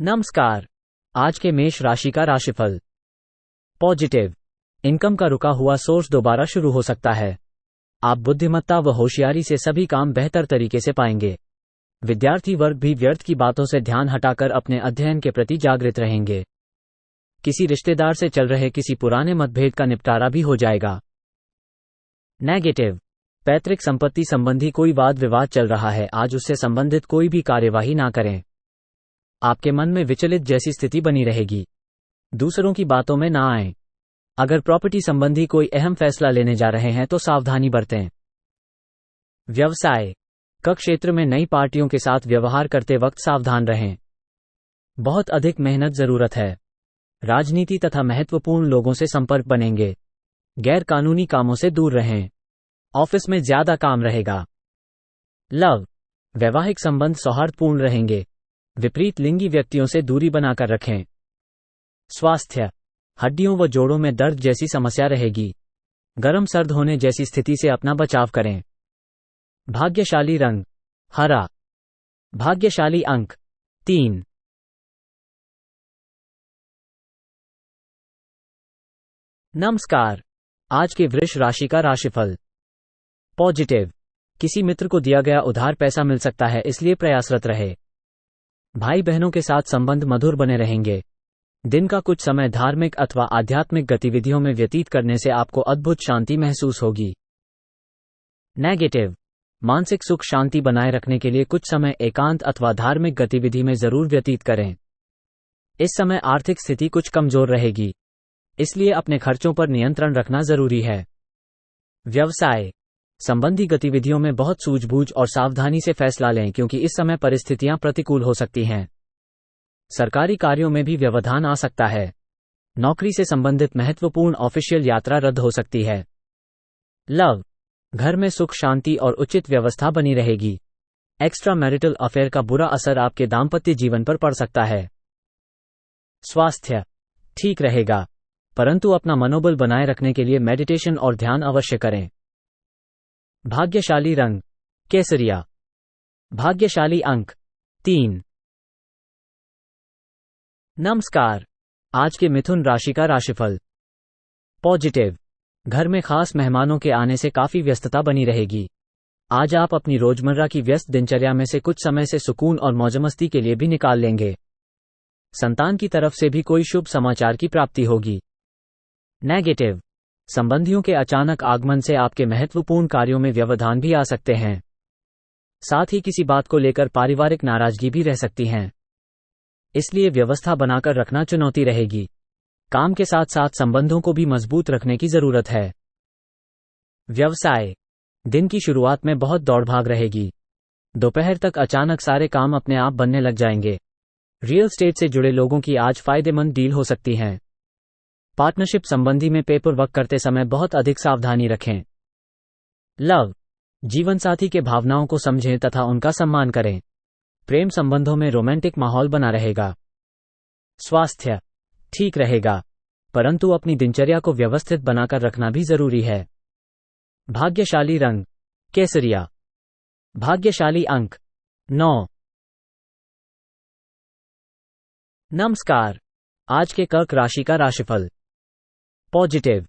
नमस्कार। आज के मेष राशि का राशिफल। पॉजिटिव, इनकम का रुका हुआ सोर्स दोबारा शुरू हो सकता है। आप बुद्धिमत्ता व होशियारी से सभी काम बेहतर तरीके से पाएंगे। विद्यार्थी वर्ग भी व्यर्थ की बातों से ध्यान हटाकर अपने अध्ययन के प्रति जागृत रहेंगे। किसी रिश्तेदार से चल रहे किसी पुराने मतभेद का निपटारा भी हो जाएगा। नेगेटिव, पैतृक संपत्ति संबंधी कोई वाद विवाद चल रहा है। आज उससे संबंधित कोई भी कार्यवाही ना करें। आपके मन में विचलित जैसी स्थिति बनी रहेगी। दूसरों की बातों में ना आएं। अगर प्रॉपर्टी संबंधी कोई अहम फैसला लेने जा रहे हैं तो सावधानी बरतें। व्यवसाय, क्षेत्र में नई पार्टियों के साथ व्यवहार करते वक्त सावधान रहें। बहुत अधिक मेहनत जरूरत है। राजनीति तथा महत्वपूर्ण लोगों से संपर्क बनेंगे। गैर कानूनी कामों से दूर रहें। ऑफिस में ज्यादा काम रहेगा। लव, वैवाहिक संबंध सौहार्दपूर्ण रहेंगे। विपरीत लिंगी व्यक्तियों से दूरी बनाकर रखें। स्वास्थ्य, हड्डियों व जोड़ों में दर्द जैसी समस्या रहेगी। गर्म सर्द होने जैसी स्थिति से अपना बचाव करें। भाग्यशाली रंग हरा। भाग्यशाली अंक 3। नमस्कार। आज के वृष राशि का राशिफल। पॉजिटिव, किसी मित्र को दिया गया उधार पैसा मिल सकता है, इसलिए प्रयासरत रहे। भाई बहनों के साथ संबंध मधुर बने रहेंगे। दिन का कुछ समय धार्मिक अथवा आध्यात्मिक गतिविधियों में व्यतीत करने से आपको अद्भुत शांति महसूस होगी। नेगेटिव, मानसिक सुख शांति बनाए रखने के लिए कुछ समय एकांत अथवा धार्मिक गतिविधि में जरूर व्यतीत करें। इस समय आर्थिक स्थिति कुछ कमजोर रहेगी, इसलिए अपने खर्चों पर नियंत्रण रखना जरूरी है। व्यवसाय संबंधी गतिविधियों में बहुत सूझबूझ और सावधानी से फैसला लें, क्योंकि इस समय परिस्थितियां प्रतिकूल हो सकती हैं। सरकारी कार्यों में भी व्यवधान आ सकता है। नौकरी से संबंधित महत्वपूर्ण ऑफिशियल यात्रा रद्द हो सकती है। लव, घर में सुख शांति और उचित व्यवस्था बनी रहेगी। एक्स्ट्रा मैरिटल अफेयर का बुरा असर आपके दाम्पत्य जीवन पर पड़ सकता है। स्वास्थ्य ठीक रहेगा, परंतु अपना मनोबल बनाए रखने के लिए मेडिटेशन और ध्यान अवश्य करें। भाग्यशाली रंग केसरिया। भाग्यशाली अंक 3। नमस्कार। आज के मिथुन राशि का राशिफल। पॉजिटिव, घर में खास मेहमानों के आने से काफी व्यस्तता बनी रहेगी। आज आप अपनी रोजमर्रा की व्यस्त दिनचर्या में से कुछ समय से सुकून और मौजमस्ती के लिए भी निकाल लेंगे। संतान की तरफ से भी कोई शुभ समाचार की प्राप्ति होगी। नेगेटिव, संबंधियों के अचानक आगमन से आपके महत्वपूर्ण कार्यों में व्यवधान भी आ सकते हैं। साथ ही किसी बात को लेकर पारिवारिक नाराजगी भी रह सकती हैं, इसलिए व्यवस्था बनाकर रखना चुनौती रहेगी। काम के साथ साथ संबंधों को भी मजबूत रखने की जरूरत है। व्यवसाय, दिन की शुरुआत में बहुत दौड़भाग रहेगी। दोपहर तक अचानक सारे काम अपने आप बनने लग जाएंगे। रियल एस्टेट से जुड़े लोगों की आज फायदेमंद डील हो सकती हैं। पार्टनरशिप संबंधी में पेपर वर्क करते समय बहुत अधिक सावधानी रखें। लव, जीवन साथी के भावनाओं को समझें तथा उनका सम्मान करें। प्रेम संबंधों में रोमांटिक माहौल बना रहेगा। स्वास्थ्य ठीक रहेगा, परंतु अपनी दिनचर्या को व्यवस्थित बनाकर रखना भी जरूरी है। भाग्यशाली रंग केसरिया। भाग्यशाली अंक 9। नमस्कार। आज के कर्क राशि का राशिफल। पॉजिटिव,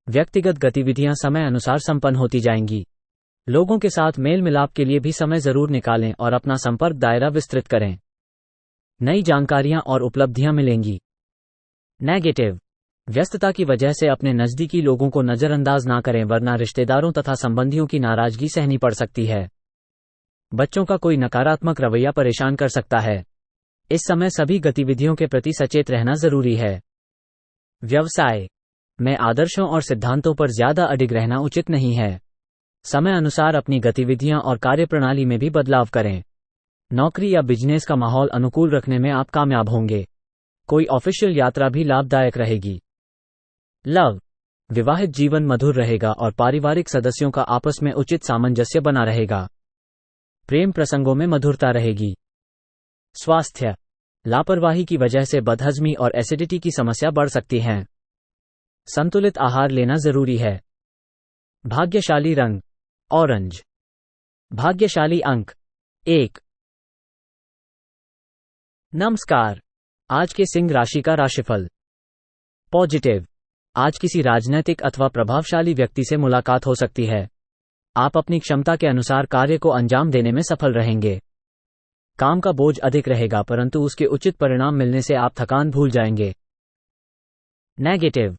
व्यक्तिगत गतिविधियां समय अनुसार संपन्न होती जाएंगी। लोगों के साथ मेल मिलाप के लिए भी समय जरूर निकालें और अपना संपर्क दायरा विस्तृत करें। नई जानकारियां और उपलब्धियां मिलेंगी। नेगेटिव, व्यस्तता की वजह से अपने नजदीकी लोगों को नजरअंदाज ना करें, वरना रिश्तेदारों तथा संबंधियों की नाराजगी सहनी पड़ सकती है। बच्चों का कोई नकारात्मक रवैया परेशान कर सकता है। इस समय सभी गतिविधियों के प्रति सचेत रहना जरूरी है। व्यवसाय में आदर्शों और सिद्धांतों पर ज्यादा अडिग रहना उचित नहीं है। समय अनुसार अपनी गतिविधियां और कार्यप्रणाली में भी बदलाव करें। नौकरी या बिजनेस का माहौल अनुकूल रखने में आप कामयाब होंगे। कोई ऑफिशियल यात्रा भी लाभदायक रहेगी। लव, विवाहित जीवन मधुर रहेगा और पारिवारिक सदस्यों का आपस में उचित सामंजस्य बना रहेगा। प्रेम प्रसंगों में मधुरता रहेगी। स्वास्थ्य, लापरवाही की वजह से बदहजमी और एसिडिटी की समस्या बढ़ सकती है। संतुलित आहार लेना जरूरी है। भाग्यशाली रंग ऑरेंज। भाग्यशाली अंक 1। नमस्कार। आज के सिंह राशि का राशिफल। पॉजिटिव। आज किसी राजनैतिक अथवा प्रभावशाली व्यक्ति से मुलाकात हो सकती है। आप अपनी क्षमता के अनुसार कार्य को अंजाम देने में सफल रहेंगे। काम का बोझ अधिक रहेगा, परंतु उसके उचित परिणाम मिलने से आप थकान भूल जाएंगे। नेगेटिव।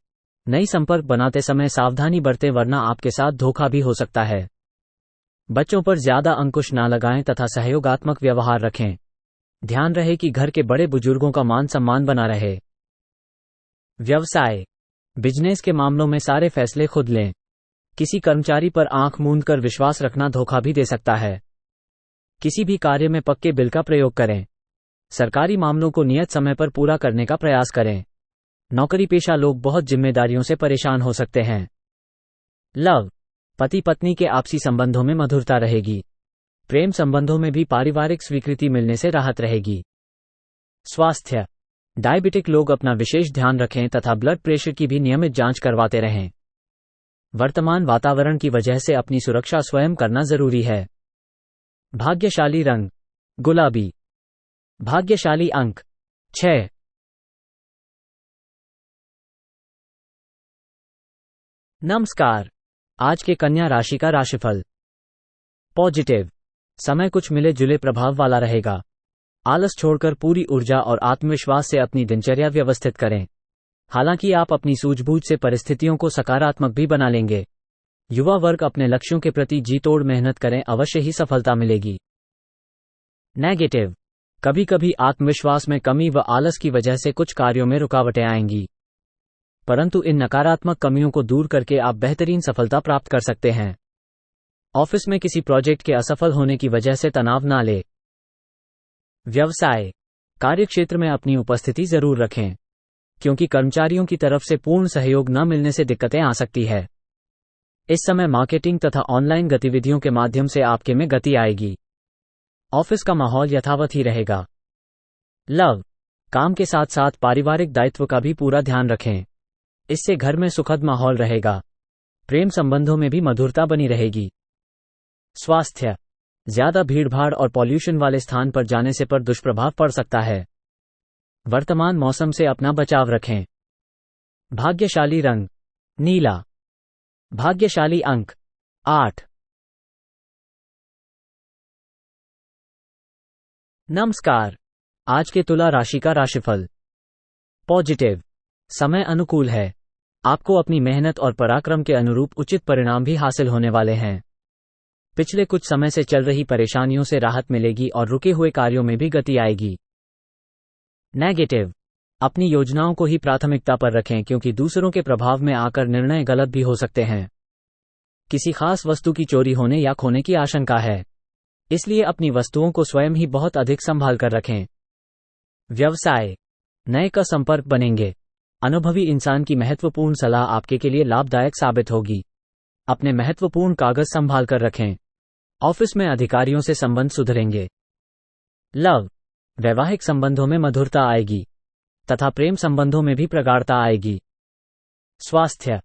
नई संपर्क बनाते समय सावधानी बरतें, वरना आपके साथ धोखा भी हो सकता है। बच्चों पर ज्यादा अंकुश न लगाएं तथा सहयोगात्मक व्यवहार रखें। ध्यान रहे कि घर के बड़े बुजुर्गों का मान सम्मान बना रहे। व्यवसाय। बिजनेस के मामलों में सारे फैसले खुद लें। किसी कर्मचारी पर आंख मूंद कर विश्वास रखना धोखा भी दे सकता है। किसी भी कार्य में पक्के बिल का प्रयोग करें। सरकारी मामलों को नियत समय पर पूरा करने का प्रयास करें। नौकरी पेशा लोग बहुत जिम्मेदारियों से परेशान हो सकते हैं। लव। पति पत्नी के आपसी संबंधों में मधुरता रहेगी। प्रेम संबंधों में भी पारिवारिक स्वीकृति मिलने से राहत रहेगी। स्वास्थ्य। डायबिटिक लोग अपना विशेष ध्यान रखें तथा ब्लड प्रेशर की भी नियमित जांच करवाते रहें। वर्तमान वातावरण की वजह से अपनी सुरक्षा स्वयं करना जरूरी है। भाग्यशाली रंग गुलाबी। भाग्यशाली अंक 6। नमस्कार। आज के कन्या राशि का राशिफल। पॉजिटिव। समय कुछ मिले जुले प्रभाव वाला रहेगा। आलस छोड़कर पूरी ऊर्जा और आत्मविश्वास से अपनी दिनचर्या व्यवस्थित करें। हालांकि आप अपनी सूझबूझ से परिस्थितियों को सकारात्मक भी बना लेंगे। युवा वर्ग अपने लक्ष्यों के प्रति जी तोड़ मेहनत करें, अवश्य ही सफलता मिलेगी। नेगेटिव। कभी कभी आत्मविश्वास में कमी व आलस की वजह से कुछ कार्यों में रुकावटें आएंगी, परंतु इन नकारात्मक कमियों को दूर करके आप बेहतरीन सफलता प्राप्त कर सकते हैं। ऑफिस में किसी प्रोजेक्ट के असफल होने की वजह से तनाव ना ले। व्यवसाय। कार्यक्षेत्र में अपनी उपस्थिति जरूर रखें, क्योंकि कर्मचारियों की तरफ से पूर्ण सहयोग न मिलने से दिक्कतें आ सकती है। इस समय मार्केटिंग तथा ऑनलाइन गतिविधियों के माध्यम से आपके में गति आएगी। ऑफिस का माहौल यथावत ही रहेगा। लव। काम के साथ साथ पारिवारिक दायित्व का भी पूरा ध्यान रखें, इससे घर में सुखद माहौल रहेगा। प्रेम संबंधों में भी मधुरता बनी रहेगी। स्वास्थ्य। ज्यादा भीड़भाड़ और पॉल्यूशन वाले स्थान पर जाने से पर दुष्प्रभाव पड़ सकता है। वर्तमान मौसम से अपना बचाव रखें। भाग्यशाली रंग नीला। भाग्यशाली अंक 8। नमस्कार। आज के तुला राशि का राशिफल। पॉजिटिव। समय अनुकूल है। आपको अपनी मेहनत और पराक्रम के अनुरूप उचित परिणाम भी हासिल होने वाले हैं। पिछले कुछ समय से चल रही परेशानियों से राहत मिलेगी और रुके हुए कार्यों में भी गति आएगी। नेगेटिव। अपनी योजनाओं को ही प्राथमिकता पर रखें, क्योंकि दूसरों के प्रभाव में आकर निर्णय गलत भी हो सकते हैं। किसी खास वस्तु की चोरी होने या खोने की आशंका है, इसलिए अपनी वस्तुओं को स्वयं ही बहुत अधिक संभाल कर रखें। व्यवसाय। नए का संपर्क बनेंगे। अनुभवी इंसान की महत्वपूर्ण सलाह आपके के लिए लाभदायक साबित होगी। अपने महत्वपूर्ण कागज संभाल कर रखें। ऑफिस में अधिकारियों से संबंध सुधरेंगे। लव। वैवाहिक संबंधों में मधुरता आएगी तथा प्रेम संबंधों में भी प्रगाढ़ता आएगी। स्वास्थ्य।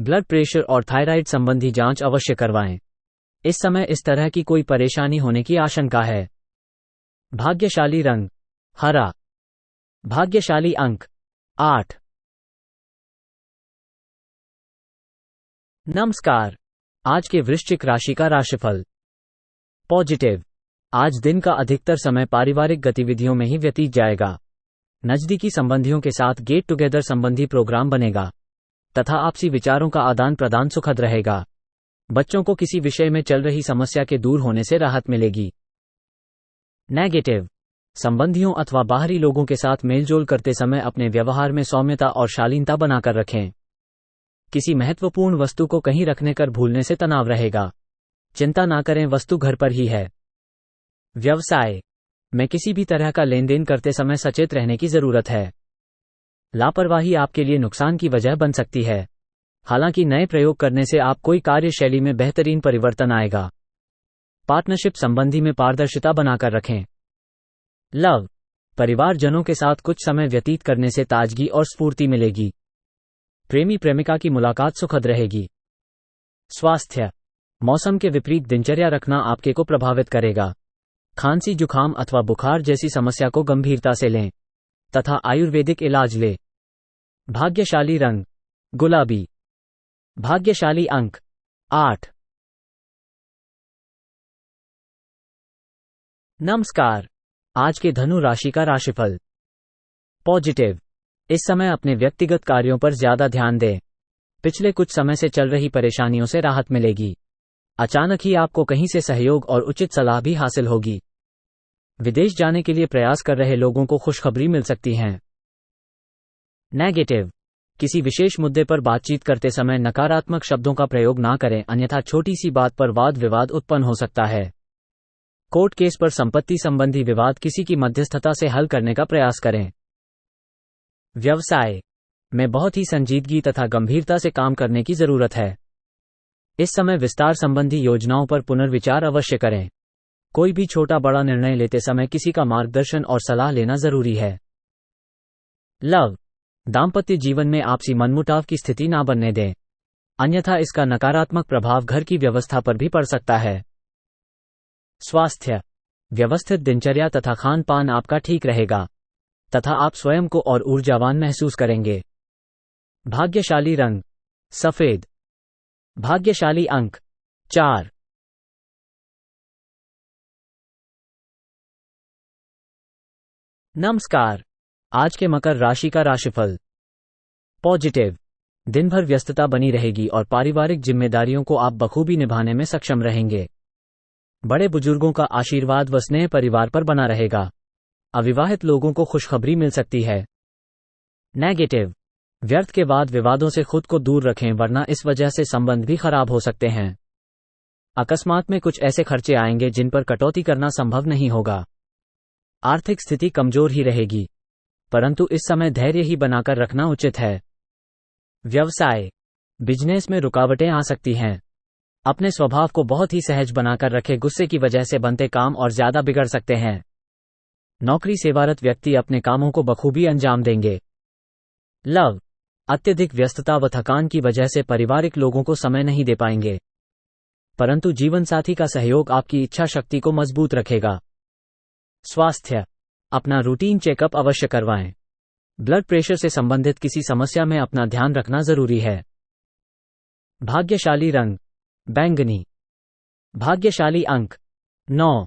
ब्लड प्रेशर और थायराइड संबंधी जांच अवश्य करवाएं। इस समय इस तरह की कोई परेशानी होने की आशंका है। भाग्यशाली रंग हरा। भाग्यशाली अंक 8। नमस्कार। आज के वृश्चिक राशि का राशिफल। पॉजिटिव। आज दिन का अधिकतर समय पारिवारिक गतिविधियों में ही व्यतीत जाएगा। नजदीकी संबंधियों के साथ गेट टुगेदर संबंधी प्रोग्राम बनेगा तथा आपसी विचारों का आदान प्रदान सुखद रहेगा। बच्चों को किसी विषय में चल रही समस्या के दूर होने से राहत मिलेगी। नेगेटिव। संबंधियों अथवा बाहरी लोगों के साथ मेलजोल करते समय अपने व्यवहार में सौम्यता और शालीनता बनाकर रखें। किसी महत्वपूर्ण वस्तु को कहीं रखने कर भूलने से तनाव रहेगा। चिंता ना करें, वस्तु घर पर ही है। व्यवसाय में किसी भी तरह का लेन देन करते समय सचेत रहने की जरूरत है। लापरवाही आपके लिए नुकसान की वजह बन सकती है। हालांकि नए प्रयोग करने से आप कोई कार्यशैली में बेहतरीन परिवर्तन आएगा। पार्टनरशिप संबंधी में पारदर्शिता बनाकर रखें। लव। परिवारजनों के साथ कुछ समय व्यतीत करने से ताजगी और स्फूर्ति मिलेगी। प्रेमी प्रेमिका की मुलाकात सुखद रहेगी। स्वास्थ्य। मौसम के विपरीत दिनचर्या रखना आपके को प्रभावित करेगा। खांसी जुखाम अथवा बुखार जैसी समस्या को गंभीरता से लें। तथा आयुर्वेदिक इलाज ले। भाग्यशाली रंग गुलाबी। भाग्यशाली अंक 8। नमस्कार। आज के धनु राशि का राशिफल। पॉजिटिव। इस समय अपने व्यक्तिगत कार्यों पर ज्यादा ध्यान दें। पिछले कुछ समय से चल रही परेशानियों से राहत मिलेगी। अचानक ही आपको कहीं से सहयोग और उचित सलाह भी हासिल होगी। विदेश जाने के लिए प्रयास कर रहे लोगों को खुशखबरी मिल सकती है। नेगेटिव। किसी विशेष मुद्दे पर बातचीत करते समय नकारात्मक शब्दों का प्रयोग ना करें, अन्यथा छोटी सी बात पर वाद विवाद उत्पन्न हो सकता है। कोर्ट केस पर संपत्ति संबंधी विवाद किसी की मध्यस्थता से हल करने का प्रयास करें। व्यवसाय में बहुत ही संजीदगी तथा गंभीरता से काम करने की जरूरत है। इस समय विस्तार संबंधी योजनाओं पर पुनर्विचार अवश्य करें। कोई भी छोटा बड़ा निर्णय लेते समय किसी का मार्गदर्शन और सलाह लेना जरूरी है। लव। दाम्पत्य जीवन में आपसी मनमुटाव की स्थिति ना बनने दें, अन्यथा इसका नकारात्मक प्रभाव घर की व्यवस्था पर भी पड़ सकता है। स्वास्थ्य। व्यवस्थित दिनचर्या तथा खान पान आपका ठीक रहेगा तथा आप स्वयं को और ऊर्जावान महसूस करेंगे। भाग्यशाली रंग सफेद। भाग्यशाली अंक 4। नमस्कार। आज के मकर राशि का राशिफल। पॉजिटिव। दिन भर व्यस्तता बनी रहेगी और पारिवारिक जिम्मेदारियों को आप बखूबी निभाने में सक्षम रहेंगे। बड़े बुजुर्गों का आशीर्वाद व स्नेह परिवार पर बना रहेगा। अविवाहित लोगों को खुशखबरी मिल सकती है। नेगेटिव। व्यर्थ के वाद विवादों से खुद को दूर रखें, वरना इस वजह से संबंध भी खराब हो सकते हैं। अकस्मात में कुछ ऐसे खर्चे आएंगे जिन पर कटौती करना संभव नहीं होगा। आर्थिक स्थिति कमजोर ही रहेगी, परंतु इस समय धैर्य ही बनाकर रखना उचित है। व्यवसाय। बिजनेस में रुकावटें आ सकती हैं। अपने स्वभाव को बहुत ही सहज बनाकर रखें, गुस्से की वजह से बनते काम और ज्यादा बिगड़ सकते हैं। नौकरी सेवारत व्यक्ति अपने कामों को बखूबी अंजाम देंगे। लव। अत्यधिक व्यस्तता व थकान की वजह से पारिवारिक लोगों को समय नहीं दे पाएंगे, परंतु जीवनसाथी का सहयोग आपकी इच्छा शक्ति को मजबूत रखेगा। स्वास्थ्य। अपना रूटीन चेकअप अवश्य करवाएं। ब्लड प्रेशर से संबंधित किसी समस्या में अपना ध्यान रखना जरूरी है। भाग्यशाली रंग बैंगनी। भाग्यशाली अंक 9।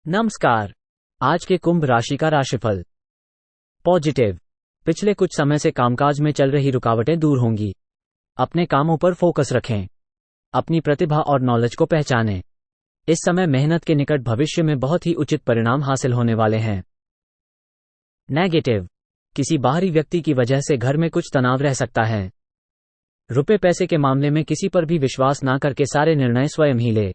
नमस्कार। आज के कुंभ राशि का राशिफल। पॉजिटिव। पिछले कुछ समय से कामकाज में चल रही रुकावटें दूर होंगी। अपने कामों पर फोकस रखें। अपनी प्रतिभा और नॉलेज को पहचानें। इस समय मेहनत के निकट भविष्य में बहुत ही उचित परिणाम हासिल होने वाले हैं। नेगेटिव। किसी बाहरी व्यक्ति की वजह से घर में कुछ तनाव रह सकता है। रुपए पैसे के मामले में किसी पर भी विश्वास ना करके सारे निर्णय स्वयं ही ले।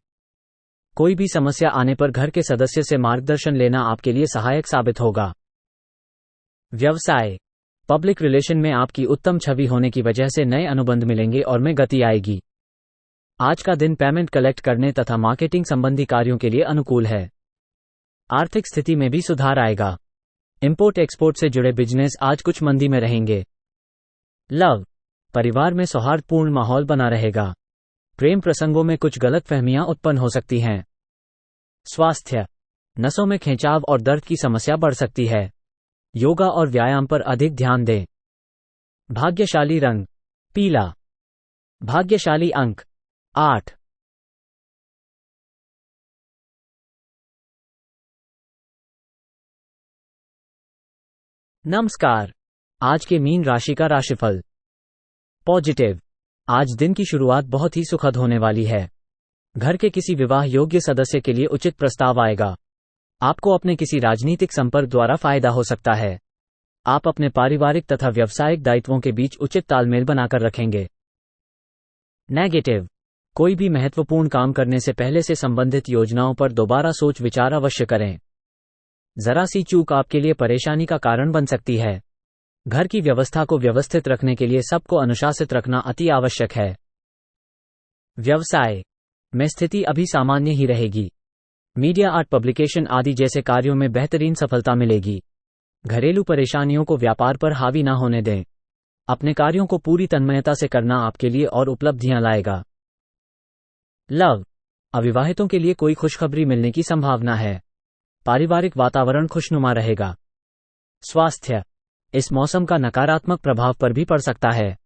कोई भी समस्या आने पर घर के सदस्य से मार्गदर्शन लेना आपके लिए सहायक साबित होगा। व्यवसाय। पब्लिक रिलेशन में आपकी उत्तम छवि होने की वजह से नए अनुबंध मिलेंगे और में गति आएगी। आज का दिन पेमेंट कलेक्ट करने तथा मार्केटिंग संबंधी कार्यों के लिए अनुकूल है। आर्थिक स्थिति में भी सुधार आएगा। इंपोर्ट एक्सपोर्ट से जुड़े बिजनेस आज कुछ मंदी में रहेंगे। लव। परिवार में सौहार्दपूर्ण माहौल बना रहेगा। प्रेम प्रसंगों में कुछ गलतफहमियां उत्पन्न हो सकती हैं। स्वास्थ्य। नसों में खिंचाव और दर्द की समस्या बढ़ सकती है। योगा और व्यायाम पर अधिक ध्यान दें। भाग्यशाली रंग पीला। भाग्यशाली अंक 8। नमस्कार। आज के मीन राशि का राशिफल। पॉजिटिव। आज दिन की शुरुआत बहुत ही सुखद होने वाली है। घर के किसी विवाह योग्य सदस्य के लिए उचित प्रस्ताव आएगा। आपको अपने किसी राजनीतिक संपर्क द्वारा फायदा हो सकता है। आप अपने पारिवारिक तथा व्यावसायिक दायित्वों के बीच उचित तालमेल बनाकर रखेंगे। नेगेटिव। कोई भी महत्वपूर्ण काम करने से पहले से संबंधित योजनाओं पर दोबारा सोच विचार अवश्य करें। जरा सी चूक आपके लिए परेशानी का कारण बन सकती है। घर की व्यवस्था को व्यवस्थित रखने के लिए सबको अनुशासित रखना अति आवश्यक है। व्यवसाय में स्थिति अभी सामान्य ही रहेगी। मीडिया आर्ट पब्लिकेशन आदि जैसे कार्यों में बेहतरीन सफलता मिलेगी। घरेलू परेशानियों को व्यापार पर हावी ना होने दें। अपने कार्यों को पूरी तन्मयता से करना आपके लिए और उपलब्धियां लाएगा। लव। अविवाहितों के लिए कोई खुशखबरी मिलने की संभावना है। पारिवारिक वातावरण खुशनुमा रहेगा। स्वास्थ्य, इस मौसम का नकारात्मक प्रभाव पर भी पड़ सकता है।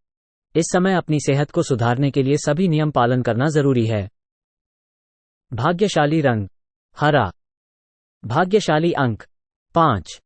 इस समय अपनी सेहत को सुधारने के लिए सभी नियम पालन करना जरूरी है। भाग्यशाली रंग हरा। भाग्यशाली अंक 5।